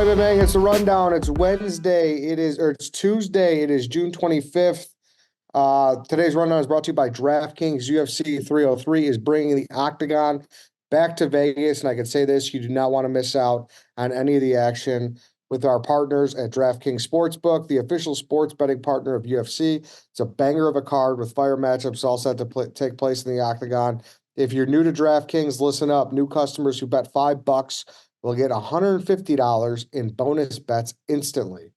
right, bang. It's a rundown. It's Wednesday. It's Tuesday. It is June 25th. Today's rundown is brought to you by DraftKings. UFC 303 is bringing the Octagon back to Vegas. And I can say this, you do not want to miss out on any of the action with our partners at DraftKings Sportsbook, the official sports betting partner of UFC. It's a banger of a card with fire matchups all set to take place in the Octagon. If you're new to DraftKings, listen up. New customers who bet $5 will get $150 in bonus bets instantly.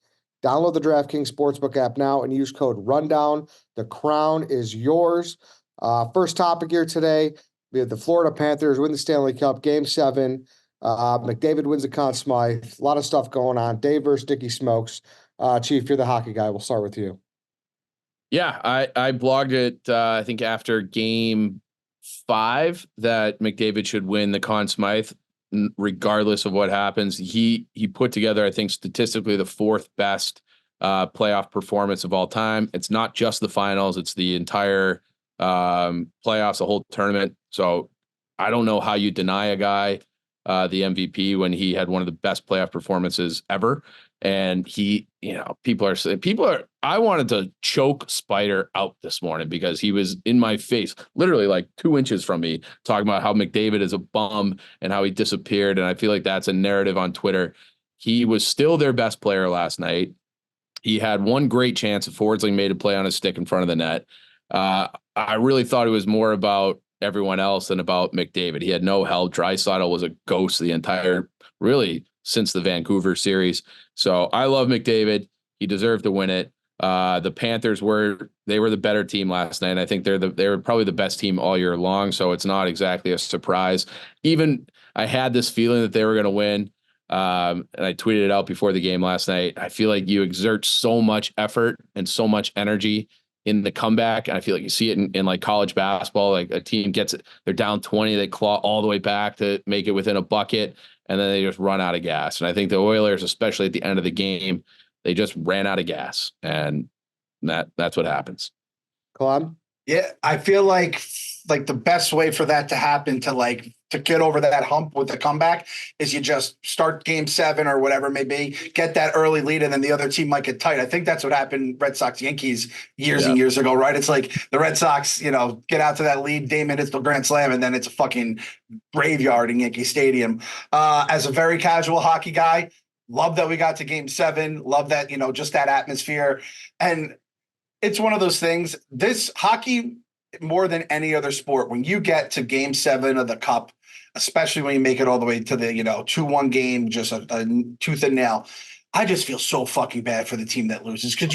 Download the DraftKings Sportsbook app now and use code RUNDOWN. The crown is yours. First topic here today, we have the Florida Panthers win the Stanley Cup, Game 7. McDavid wins the Conn Smythe. A lot of stuff going on. Dave versus Dickie Smokes. Chief, you're the hockey guy. We'll start with you. Yeah, I blogged it, I think, after Game 5 that McDavid should win the Conn Smythe, regardless of what happens. He put together, I think, statistically the fourth best playoff performance of all time. It's not just the finals, it's the entire playoffs, the whole tournament. So I don't know how you deny a guy the MVP when he had one of the best playoff performances ever. And people are, I wanted to choke Spider out this morning because he was in my face, literally like 2 inches from me, talking about how McDavid is a bum and how he disappeared. And I feel like that's a narrative on Twitter. He was still their best player last night. He had one great chance. Forsling made a play on his stick in front of the net. I really thought it was more about everyone else than about McDavid. He had no help. Draisaitl was a ghost the entire, really, since the Vancouver series. So I love McDavid. He deserved to win it. The Panthers were the better team last night. I think they were probably the best team all year long. So it's not exactly a surprise. Even I had this feeling that they were going to win. And I tweeted it out before the game last night. I feel like you exert so much effort and so much energy in the comeback. And I feel like you see it in like college basketball, like a team gets it, they're down 20, they claw all the way back to make it within a bucket, and then they just run out of gas. And I think the Oilers, especially at the end of the game, they just ran out of gas, and that's what happens. Colin? Yeah, I feel like the best way for that to happen, to get over that hump with the comeback, is you just start Game 7 or whatever it may be, get that early lead, and then the other team might get tight. I think that's what happened Red Sox Yankees years and years ago, right? It's like the Red Sox, get out to that lead, Damon hits the grand slam, and then it's a fucking graveyard in Yankee Stadium. As a very casual hockey guy, love that we got to Game 7. Love that, just that atmosphere. And it's one of those things, this hockey, more than any other sport, when you get to Game 7 of the Cup, especially when you make it all the way to the, 2-1 game, just a tooth and nail, I just feel so fucking bad for the team that loses, because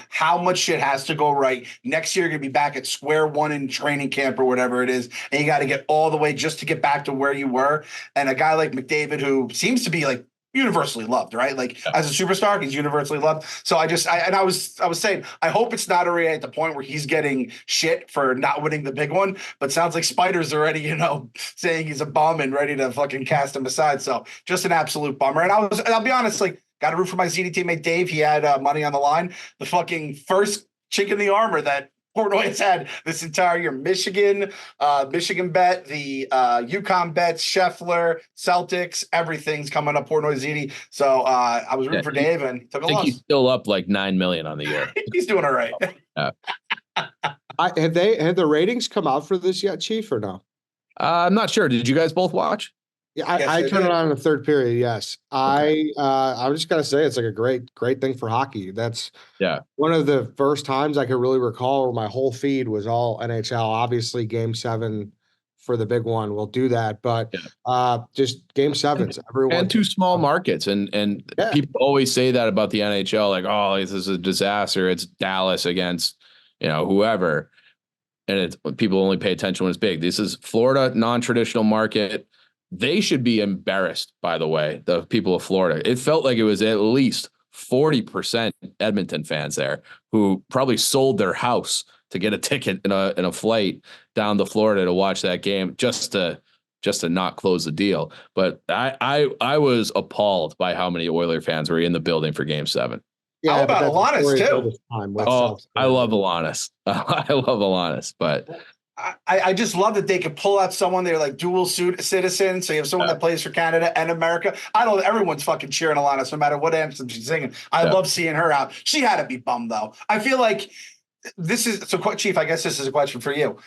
how much shit has to go right. Next year, you're going to be back at square one in training camp or whatever it is, and you got to get all the way just to get back to where you were. And a guy like McDavid, who seems to be like universally loved, right? Like as a superstar, he's universally loved. So I was saying, I hope it's not already at the point where he's getting shit for not winning the big one, but sounds like Spider's already, saying he's a bum and ready to fucking cast him aside. So just an absolute bummer. And I'll be honest, got to root for my ZD teammate Dave. He had money on the line. The fucking first chink in the armor that Portnoy has had this entire year. Michigan bet, the UConn bets, Scheffler, Celtics, everything's coming up Portnoy ZD. So I was rooting for Dave and took a loss. He's still up like $9 million on the year. He's doing all right. Have the ratings come out for this yet, Chief, or no? I'm not sure. Did you guys both watch? Yeah, I turned it on in the third period. Yes, okay. I'm just gonna say it's like a great thing for hockey. That's one of the first times I could really recall where my whole feed was all NHL. Obviously, Game 7 for the big one will do that, but just Game 7s. Everyone and two small markets, and people always say that about the NHL, like, oh, this is a disaster. It's Dallas against whoever, and people only pay attention when it's big. This is Florida, non-traditional market. They should be embarrassed, by the way, the people of Florida. It felt like it was at least 40% Edmonton fans there who probably sold their house to get a ticket in a flight down to Florida to watch that game just to not close the deal. But I was appalled by how many Oiler fans were in the building for Game 7. Yeah, how about Alanis too? I love Alanis. I love Alanis, but I just love that they could pull out someone they're like dual citizen. So you have someone that plays for Canada and America. Everyone's fucking cheering Alanis no matter what anthem she's singing. I love seeing her out. She had to be bummed though. I feel like Chief, I guess this is a question for you.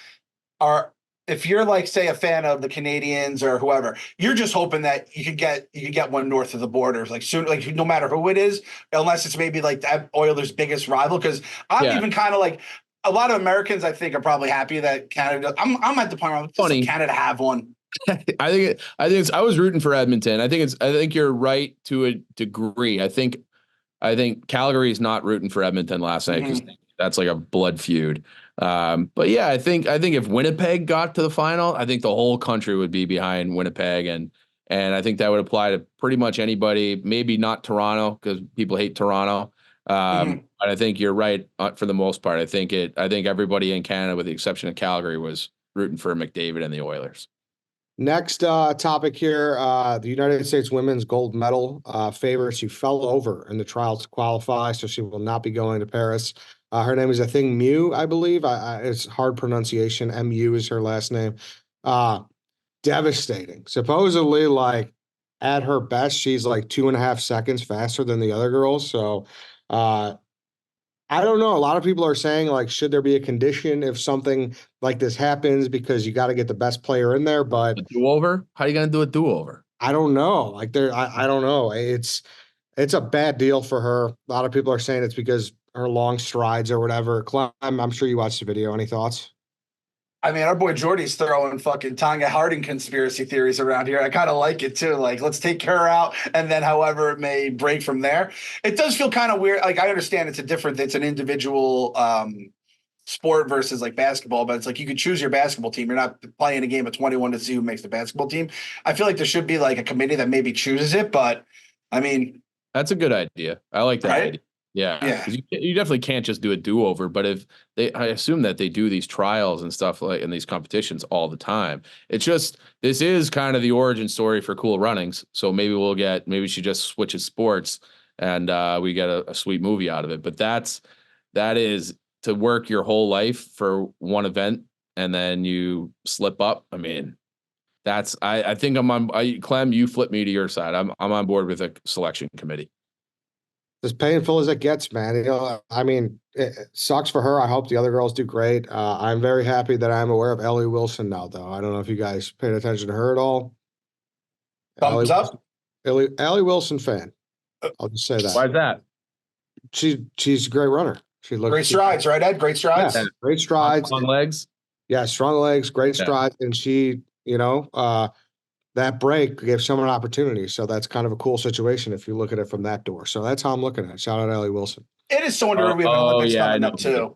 If you're like, say, a fan of the Canadians or whoever, you're just hoping that you could get one north of the borders, like soon, like no matter who it is, unless it's maybe like the Oilers' biggest rival. Because I'm even kind of like, a lot of Americans, I think, are probably happy that Canada. I'm at the point where I'm like, Canada have one. I was rooting for Edmonton. I think you're right to a degree. I think Calgary is not rooting for Edmonton last night because that's like a blood feud. But yeah, I think if Winnipeg got to the final, I think the whole country would be behind Winnipeg, and I think that would apply to pretty much anybody. Maybe not Toronto because people hate Toronto. But I think you're right for the most part. I think everybody in Canada, with the exception of Calgary, was rooting for McDavid and the Oilers. Next topic here, the United States women's gold medal favorite. She fell over in the trials to qualify, so she will not be going to Paris. Her name is Athing Mu, I believe. It's hard pronunciation. MU is her last name. Devastating. Supposedly, like, at her best, she's like 2.5 seconds faster than the other girls. So I don't know. A lot of people are saying, like, should there be a condition if something like this happens, because you got to get the best player in there. But a do-over? How are you going to do a do-over? I don't know. Like, I don't know. It's a bad deal for her. A lot of people are saying it's because her long strides or whatever. Clem, I'm sure you watched the video. Any thoughts? I mean, our boy Jordy's throwing fucking Tanya Harding conspiracy theories around here. I kind of like it too. Like, let's take her out, and then however it may break from there. It does feel kind of weird. Like, I understand it's an individual sport versus like basketball, but it's like you could choose your basketball team. You're not playing a game of 21 to see who makes the basketball team. I feel like there should be like a committee that maybe chooses it, but I mean, that's a good idea. I like that idea. Yeah. You definitely can't just do a do-over, but I assume that they do these trials and stuff like in these competitions all the time. It's just, this is kind of the origin story for Cool Runnings. So maybe she just switches sports and we get a sweet movie out of it. But that is to work your whole life for one event and then you slip up. I mean, I think Clem, you flip me to your side. I'm on board with a selection committee. As painful as it gets, man. You know, I mean, it sucks for her. I hope the other girls do great. I'm very happy that I'm aware of Ellie Wilson now, though. I don't know if you guys paid attention to her at all. Thumbs up. Ellie Wilson fan. I'll just say that. Why is that? She's a great runner. She looks great strides, right, Ed? Great strides. Yeah, great strides. Strong legs. Yeah, strong legs, great strides, and she, that break gave someone an opportunity. So that's kind of a cool situation if you look at it from that door. So that's how I'm looking at it. Shout out Ellie Wilson. It is so underrated we have Olympics coming up too.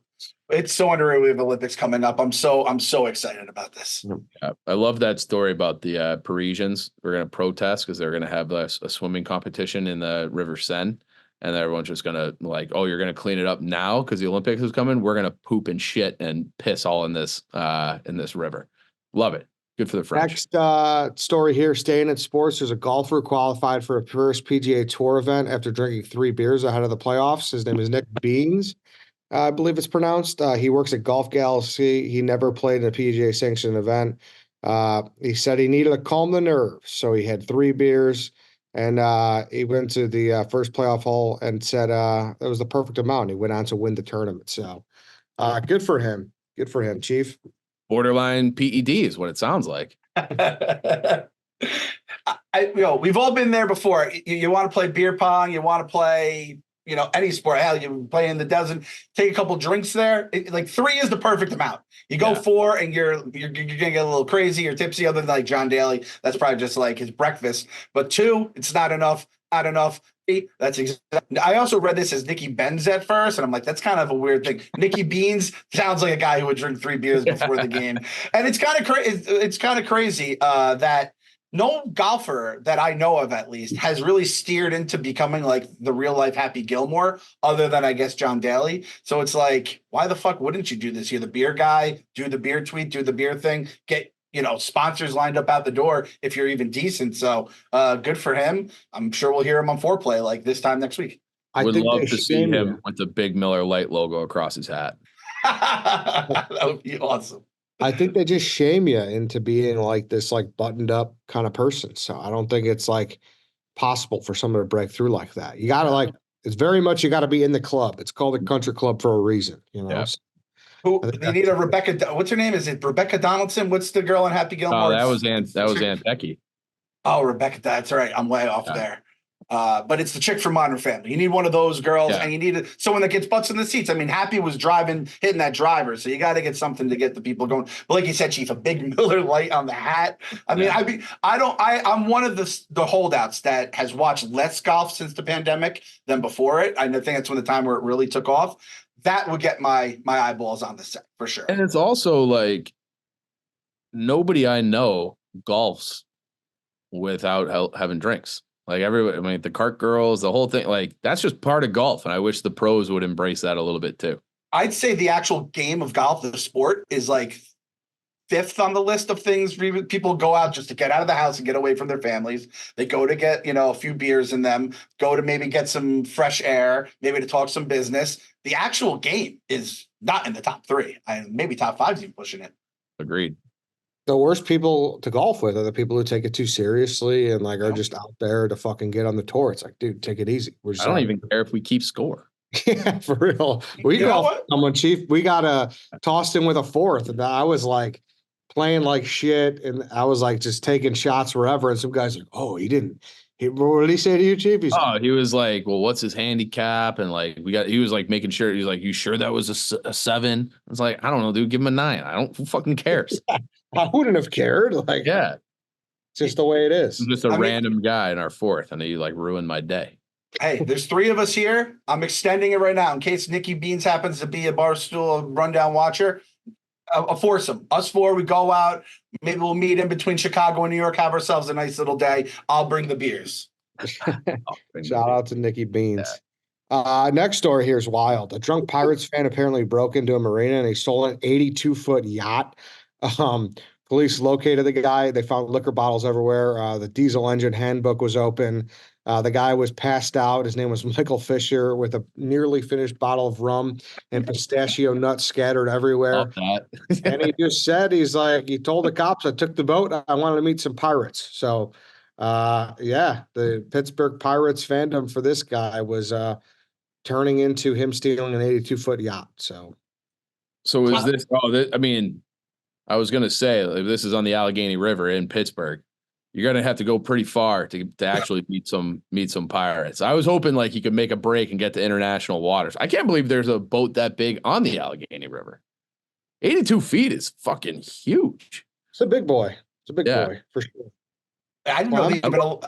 It's so underrated we have Olympics coming up. I'm so excited about this. Yeah, I love that story about the Parisians. We're going to protest because they're going to have a swimming competition in the River Seine. And everyone's just going to like, oh, you're going to clean it up now because the Olympics is coming. We're going to poop and shit and piss all in this river. Love it. Good for the French. Next story here, staying in sports. There's a golfer qualified for a first PGA Tour event after drinking 3 beers ahead of the playoffs. His name is Nick Bienz, I believe it's pronounced. He works at Golf Galaxy. He never played in a PGA sanctioned event. He said he needed to calm the nerves, so he had 3 beers, and he went to the first playoff hole and said that was the perfect amount. He went on to win the tournament. So good for him. Good for him, Chief. Borderline PED is what it sounds like. We've all been there before. You want to play beer pong, you want to play, any sport. Hell, you play in the desert, take a couple drinks there. Like 3 is the perfect amount. You go 4 and you're gonna get a little crazy or tipsy. Other than like John Daly, that's probably just like his breakfast. But 2, it's not enough. Not enough. That's exactly. I also read this as Nicky Bienz at first, and I'm like, that's kind of a weird thing. Nicky Bienz sounds like a guy who would drink 3 beers before the game, and it's kind of It's kind of crazy that no golfer that I know of, at least, has really steered into becoming like the real life Happy Gilmore, other than I guess John Daly. So it's like, why the fuck wouldn't you do this? You're the beer guy. Do the beer tweet. Do the beer thing. Get sponsors lined up out the door if you're even decent. So good for him. I'm sure we'll hear him on Foreplay like this time next week. I would love to see him with the big Miller Lite logo across his hat. That would be awesome. I think they just shame you into being like this, like buttoned up kind of person. So I don't think it's like possible for someone to break through like that. You gotta like, it's very much you gotta be in the club. It's called a country club for a reason, you know? Yeah. So Who I think they need a Rebecca? What's her name? Is it Rebecca Donaldson? What's the girl in Happy Oh, Gilmore? that was Aunt Becky. Oh, Rebecca. That's right. I'm way off Yeah. there. But it's the chick from Modern Family. You need one of those girls, Yeah. and you need someone that gets butts in the seats. I mean, Happy was hitting that driver, so you got to get something to get the people going. But like you said, Chief, a big Miller Lite on the hat. I mean, I'm one of the holdouts that has watched less golf since the pandemic than before it. I think that's when the time where it really took off. That would get my eyeballs on the set for sure. And it's also like nobody I know golfs without having drinks. Like everybody, I mean, the cart girls, the whole thing, like that's just part of golf. And I wish the pros would embrace that a little bit too. I'd say the actual game of golf, the sport, is like fifth on the list of things people go out just to get out of the house and get away from their families. They go to get, a few beers in them, go to maybe get some fresh air, maybe to talk some business. The actual game is not in the top three. Maybe top five is even pushing it. Agreed. the worst people to golf with are the people who take it too seriously and like are just out there to fucking get on the tour. It's like, dude, take it easy. We're just I don't even care if we keep score. Yeah, for real. We golfed someone, Chief. We got tossed in with a fourth, and I was like playing like shit, and I was like just taking shots wherever. And some guys like, "Oh, he didn't." What did he say to you, Chief? He was like, "Well, what's his handicap?" And like he was like making sure. He's like, "You sure that was a 7?" I was like, "I don't know, dude. Give him a 9. I don't. Who fucking cares?" I wouldn't have cared. Like, yeah, it's just the way it is. I'm just a random guy in our fourth, and he like ruined my day. Hey, there's 3 of us here. I'm extending it right now in case Nikki Bienz happens to be a Barstool rundown watcher. A foursome. Us 4, we go out. Maybe we'll meet in between Chicago and New York, have ourselves a nice little day. I'll bring the beers. Shout out to Nikki Bienz. Yeah. Next story here is wild. A drunk Pirates fan apparently broke into a marina and he stole an 82-foot yacht. Police located the guy. They found liquor bottles everywhere. The diesel engine handbook was open. The guy was passed out. His name was Michael Fisher with a nearly finished bottle of rum and pistachio nuts scattered everywhere. And he just said, he told the cops, I took the boat. I wanted to meet some pirates. So, the Pittsburgh Pirates fandom for this guy was turning into him stealing an 82-foot yacht. So is this? I was going to say, if this is on the Allegheny River in Pittsburgh, you're going to have to go pretty far to actually meet some pirates. I was hoping like he could make a break and get to international waters. I can't believe there's a boat that big on the Allegheny River. 82 feet is fucking huge. It's a big boy. It's a big boy for sure. I didn't know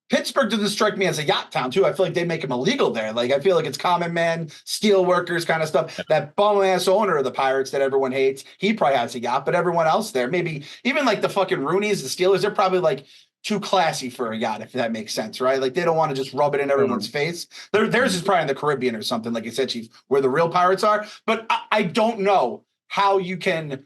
Pittsburgh doesn't strike me as a yacht town, too. I feel like they make them illegal there. Like, I feel like it's common man, steel workers kind of stuff. That bum-ass owner of the Pirates that everyone hates, he probably has a yacht, but everyone else there, maybe even like the fucking Roonies, the Steelers, they're probably like too classy for a yacht, if that makes sense, right? Like, they don't want to just rub it in everyone's face. Theirs is probably in the Caribbean or something, like you said, Chief, where the real Pirates are. But I don't know how you can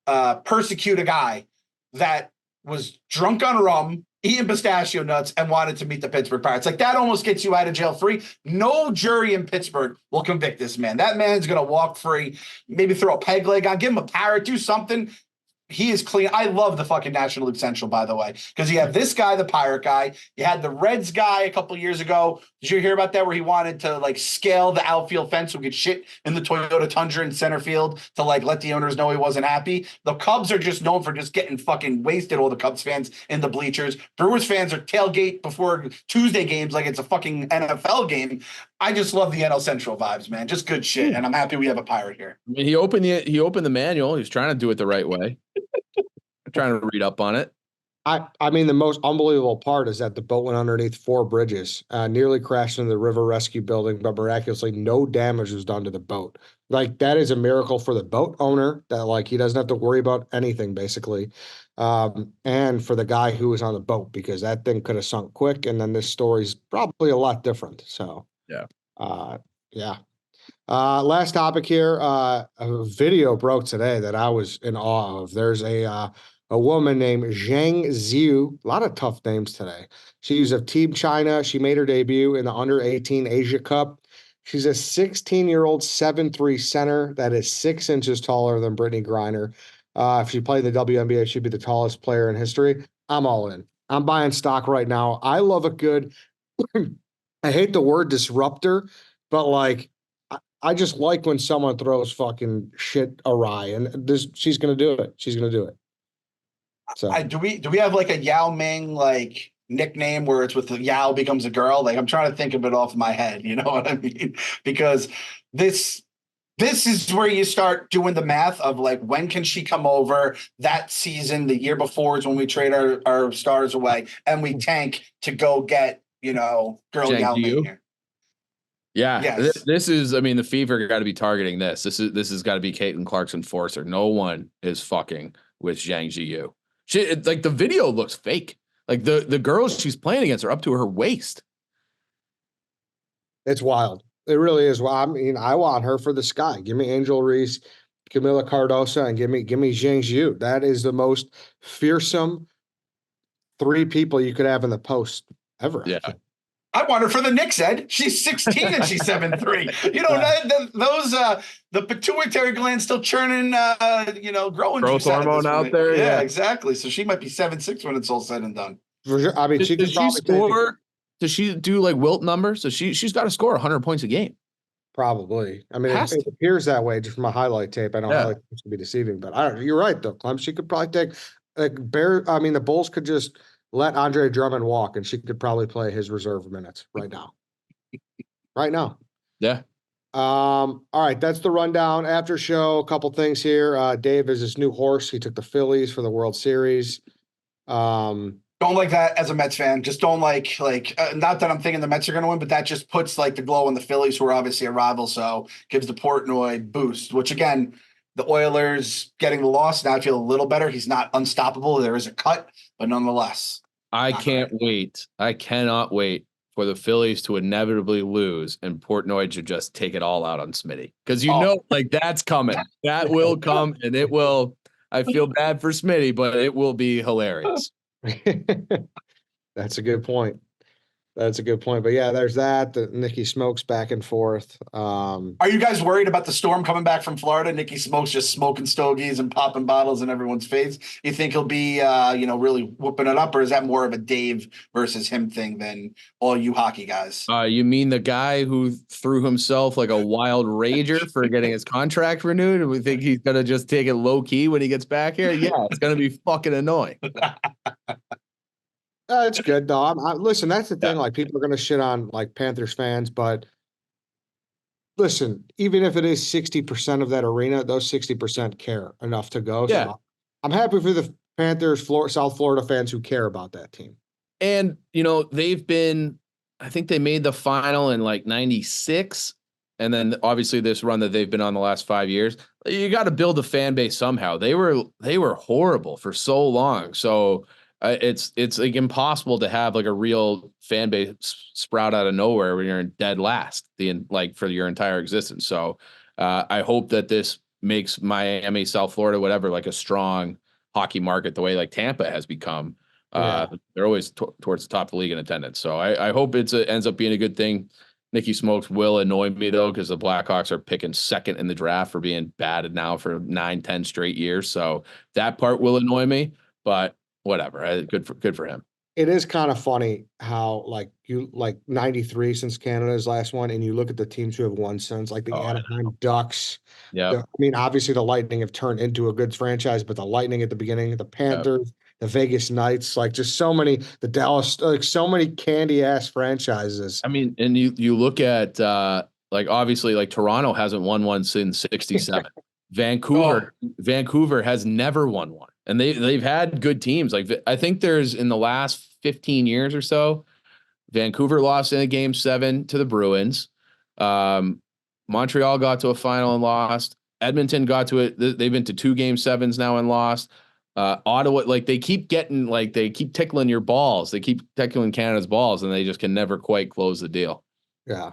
persecute a guy that was drunk on rum, eating pistachio nuts, and wanted to meet the Pittsburgh Pirates. Like, that almost gets you out of jail free. No jury in Pittsburgh will convict this man. That man's going to walk free, maybe throw a peg leg on, give him a parrot, do something. He is clean. I love the fucking National League Central, by the way, because you have this guy, the Pirate guy. You had the Reds guy a couple years ago. Did you hear about that, where he wanted to like scale the outfield fence so he could shit in the Toyota Tundra in center field to like let the owners know he wasn't happy? The Cubs are just known for just getting fucking wasted, all the Cubs fans in the bleachers. Brewers fans are tailgate before Tuesday games like it's a fucking NFL game. I just love the NL Central vibes, man. Just good shit. And I'm happy we have a Pirate here. I mean, he opened the manual. He was trying to do it the right way. I'm trying to read up on it. I mean, the most unbelievable part is that the boat went underneath 4 bridges, nearly crashed into the river rescue building, but miraculously no damage was done to the boat. Like, that is a miracle for the boat owner that like he doesn't have to worry about anything basically. And for the guy who was on the boat, because that thing could have sunk quick. And then this story's probably a lot different. So last topic here. A video broke today that I was in awe of. There's a woman named Zhang Ziyu. A lot of tough names today. She's of Team China. She made her debut in the under-18 Asia Cup. She's a 16-year-old 7'3" center that is 6 inches taller than Brittany Griner. If she played the WNBA, she'd be the tallest player in history. I'm all in. I'm buying stock right now. I love a good, I hate the word disruptor, but like, I just like when someone throws fucking shit awry, and she's gonna do it. She's gonna do it. So Do we have like a Yao Ming like nickname where it's with the Yao becomes a girl? Like I'm trying to think of it off my head. You know what I mean? Because this is where you start doing the math of like when can she come over? That season, the year before is when we trade our stars away and we tank to go get girl Zhang Yao Ziyu? Ming here. Yeah, Yes. this is. I mean, the Fever got to be targeting this. This has got to be Caitlin Clark's enforcer. No one is fucking with Zhang Ziyu. Like the video looks fake. Like the girls she's playing against are up to her waist. it's wild. It really is. Well, I mean, I want her for the sky. Give me Angel Reese, Camila Cardosa, and give me Zhang Ziyu. That is the most fearsome three people you could have in the post ever. Yeah. I want her for the Knicks, Ed. She's 16 and she's 7'3". You know, those the pituitary gland still churning growing Growth juice out of hormone this out one. there. Yeah, Yeah. exactly. So she might be 7'6" when it's all said and done. For sure. I mean, she could Does she score? Does she do like Wilt numbers? So she's got to score 100 points a game. probably. I mean, Has it to. appears that way just from a highlight tape. I know Yeah. highlight tapes can be deceiving, but you're right though, Clem. She could probably take the Bulls could just let Andre Drummond walk, and she could probably play his reserve minutes right now. Right now. Yeah. All right, that's the rundown. After show, a couple things here. Dave is his new horse. He took the Phillies for the World Series. Don't like that as a Mets fan. Just don't like not that I'm thinking the Mets are going to win, but that just puts like the glow on the Phillies, who are obviously a rival. So gives the Portnoy boost, which again, the Oilers getting the loss. Now I feel a little better. He's not unstoppable. There is a cut, but nonetheless. I can't wait. I cannot wait for the Phillies to inevitably lose and Portnoy to just take it all out on Smitty. Because like that's coming. That will come, and it will. I feel bad for Smitty, but it will be hilarious. That's a good point. That's a good point. But yeah, there's that. The Nikki Smokes back and forth. Are you guys worried about the storm coming back from Florida? Nikki Smokes just smoking stogies and popping bottles in everyone's face. You think he'll be, really whooping it up, or is that more of a Dave versus him thing than all you hockey guys? You mean the guy who threw himself like a wild rager for getting his contract renewed? And we think he's gonna just take it low key when he gets back here? Yeah, it's gonna be fucking annoying. It's good though. Listen, that's the thing. Like people are gonna shit on like Panthers fans, but listen, even if it is 60% of that arena, those 60% care enough to go. Yeah. So I'm happy for the Panthers, South Florida fans who care about that team. And they've been. I think they made the final in like '96, and then obviously this run that they've been on the last 5 years. You got to build a fan base somehow. They were horrible for so long, so. It's like impossible to have like a real fan base sprout out of nowhere when you're in dead last for your entire existence. So I hope that this makes Miami, South Florida, whatever, like a strong hockey market the way like Tampa has become. They're always towards the top of the league in attendance. So I hope ends up being a good thing. Nikki Smokes will annoy me though, because the Blackhawks are picking second in the draft for being batted now for 9-10 straight years. So that part will annoy me, but whatever. Good for him. It is kind of funny how like 93 since Canada's last one, and you look at the teams who have won since, like the Anaheim Ducks. Yeah. I mean, obviously the Lightning have turned into a good franchise, but the Lightning at the beginning, the Panthers, the Vegas Knights, like just so many, the Dallas, like so many candy ass franchises. I mean, and you look at like obviously like Toronto hasn't won one since '67. Vancouver has never won one. And they've had good teams. Like I think there's in the last 15 years or so, Vancouver lost in a game 7 to the Bruins. Montreal got to a final and lost. Edmonton got to it. They've been to 2 game 7s now and lost. Ottawa, like they keep tickling your balls. They keep tickling Canada's balls, and they just can never quite close the deal. Yeah.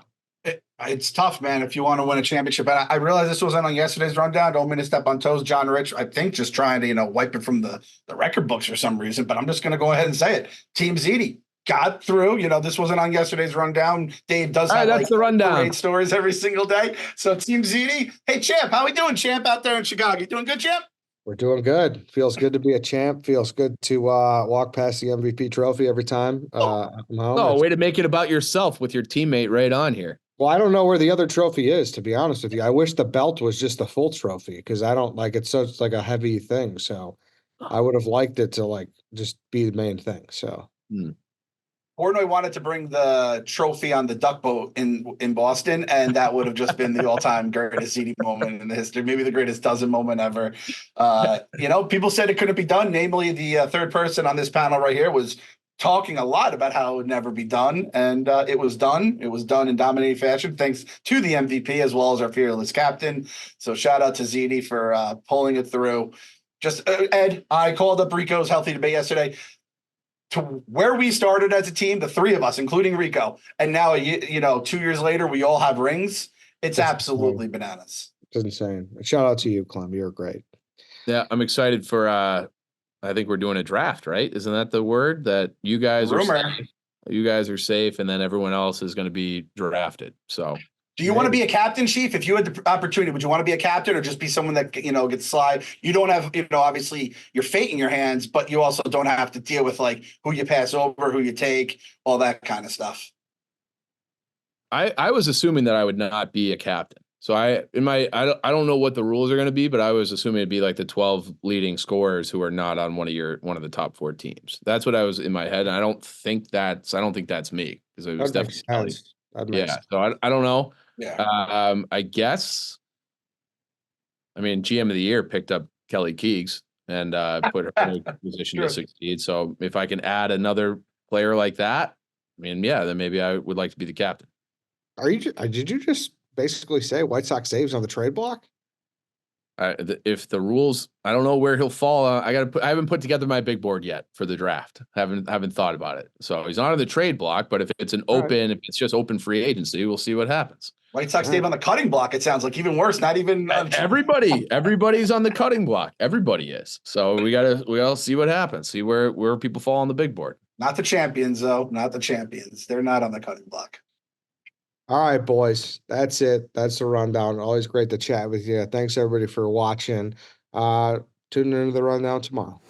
It's tough, man, if you want to win a championship. And I realize this wasn't on yesterday's rundown. Don't mean to step on toes. John Rich, I think, just trying to, wipe it from the record books for some reason. But I'm just going to go ahead and say it. Team Ziti got through. This wasn't on yesterday's rundown. Dave does have that's the rundown. Great stories every single day. So Team Ziti. Hey, Champ, how we doing, Champ, out there in Chicago? You doing good, Champ? We're doing good. Feels good to be a champ. Feels good to walk past the MVP trophy every time I'm home. Oh, way to make it about yourself with your teammate right on here. Well, I don't know where the other trophy is, to be honest with you. I wish the belt was just a full trophy because I don't like it's such like a heavy thing. So I would have liked it to like just be the main thing. So Portnoy wanted to bring the trophy on the duck boat in Boston, and that would have just been the all-time greatest ZD moment in the history, maybe the greatest dozen moment ever. People said it couldn't be done. Namely, the third person on this panel right here was talking a lot about how it would never be done, and it was done. It was done in dominating fashion, thanks to the MVP as well as our fearless captain. So shout out to ZD for pulling it through. Just Ed, I called up Rico's healthy debate yesterday. To where we started as a team, the three of us, including Rico, and now 2 years later, we all have rings. It's absolutely bananas. It's insane. Shout out to you, Clem. You're great. Yeah, I'm excited for. I think we're doing a draft, right? Isn't that the word that you guys are? Safe, you guys are safe, and then everyone else is going to be drafted. So. Do you want to be a captain, Chief? If you had the opportunity, would you want to be a captain or just be someone that, gets slide? You don't have, obviously your fate in your hands, but you also don't have to deal with like who you pass over, who you take, all that kind of stuff. I was assuming that I would not be a captain. So I don't know what the rules are going to be, but I was assuming it'd be like the 12 leading scorers who are not on one of the top 4 teams. That's what I was in my head. And I don't think that's me because it was definitely sense. So I don't know. Yeah. I guess. I mean, GM of the year picked up Kelly Keegs and put her in a position to succeed. So if I can add another player like that, I mean, yeah, then maybe I would like to be the captain. Did you just basically say White Sox saves on the trade block? If the rules, I don't know where he'll fall. I haven't put together my big board yet for the draft. Haven't thought about it. So he's not on the trade block, but if it's if it's just open free agency, we'll see what happens. White Sox Dave on the cutting block. It sounds like even worse. Not even everybody's on the cutting block. Everybody is. So we'll see what happens. See where people fall on the big board. Not the champions though. Not the champions. They're not on the cutting block. All right, boys. That's it. That's the rundown. Always great to chat with you. Thanks everybody for watching. Tune into the rundown tomorrow.